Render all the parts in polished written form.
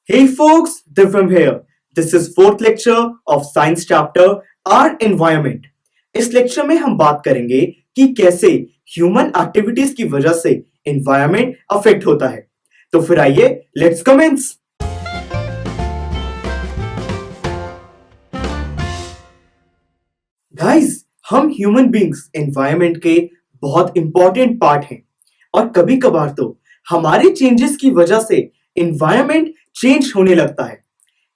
Hey folks, Divyam here. This is fourth lecture of science chapter Our Environment. इस lecture में हम बात करेंगे कि कैसे ह्यूमन एक्टिविटीज की वजह से एनवायरनमेंट अफेक्ट होता है। तो फिर आइए लेट्स कमेंस। गाइस, हम ह्यूमन बींग्स एनवायरनमेंट के बहुत इंपॉर्टेंट पार्ट हैं और कभी कभार तो हमारे चेंजेस की वजह से एनवायरनमेंट चेंज होने लगता है।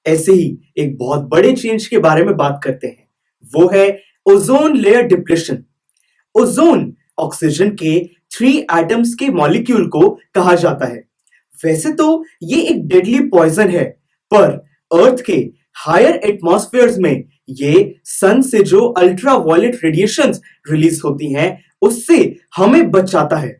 ऐसे ही एक बहुत बड़े चेंज के बारे में बात करते हैं, वो है ozone layer depletion. Ozone oxygen के 3 एटम्स के मॉलिक्यूल को कहा जाता है। वैसे तो ये एक डेडली पॉइजन है, पर अर्थ के हायर एटमॉस्फेयर्स में ये सन से जो अल्ट्रावायलेट रेडिएशंस रिलीज होती हैं, उससे हमें बचाता है।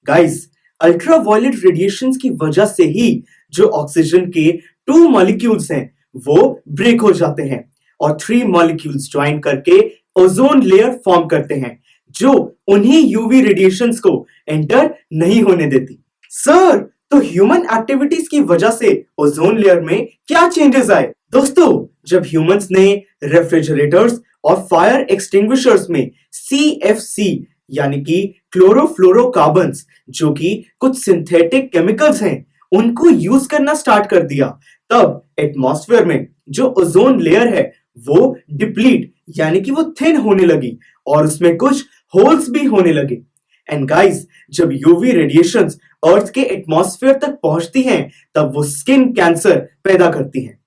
गाइस, अल्ट्रावायलेट रेडिएशंस की वजह से ही जो ऑक्सीजन के 2 मॉलिक्यूल्स हैं वो ब्रेक हो जाते हैं और 3 मॉलिक्यूल्स ज्वाइन करके ओजोन लेयर फॉर्म करते हैं, जो उन्हीं यूवी रेडिएशंस को एंटर नहीं होने देती। सर, तो ह्यूमन एक्टिविटीज की वजह से ओजोन लेयर में क्या चेंजेस आए? दोस्तों, जब ह्यूमंस ने रेफ्रिजरेटर्स और फायर एक्सटिंग्विशर्स में CFC यानी कि क्लोरोफ्लोरोकार्बन्स, जो कि कुछ सिंथेटिक केमिकल्स हैं, उनको यूज करना स्टार्ट कर दिया, तब एटमॉस्फेयर में जो ओजोन लेयर है वो डिप्लीट यानी कि वो थिन होने लगी और उसमें कुछ होल्स भी होने लगे। एंड गाइस, जब यूवी रेडिएशंस अर्थ के एटमॉस्फेयर तक पहुंचती हैं, तब वो स्किन कैंसर पैदा करती हैं।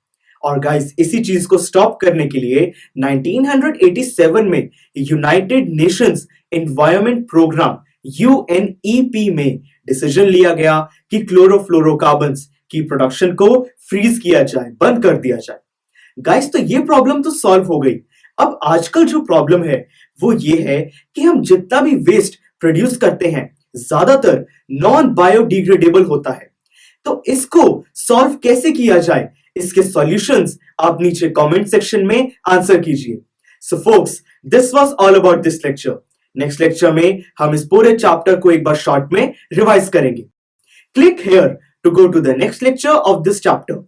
और गाइस, इसी चीज को स्टॉप करने के लिए 1987 में United Nations Environment Programme UNEP में डिसीजन लिया गया कि क्लोरोफ्लोरोकार्बन्स की प्रोडक्शन को फ्रीज किया जाए, बंद कर दिया जाए। गाइस, तो ये प्रॉब्लम तो सॉल्व हो गई। अब आजकल जो प्रॉब्लम है वो ये है कि हम जितना भी वेस्ट प्रोड्यूस करते हैं, ज्यादातर नॉन बायोडिग्रेडेबल होता है। तो इसको सॉल्व कैसे किया जाए, इसके सॉल्यूशंस आप नीचे कमेंट सेक्शन में आंसर कीजिए। So folks, this was all about this lecture. Next lecture में हम इस पूरे चैप्टर को एक बार शॉर्ट में रिवाइज करेंगे। Click here to go to the next lecture of this chapter.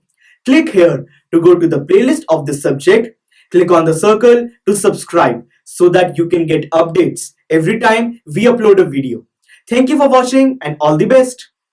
Click here to go to the playlist of this subject. Click on the circle to subscribe so that you can get updates every time we upload a video. Thank you for watching and all the best.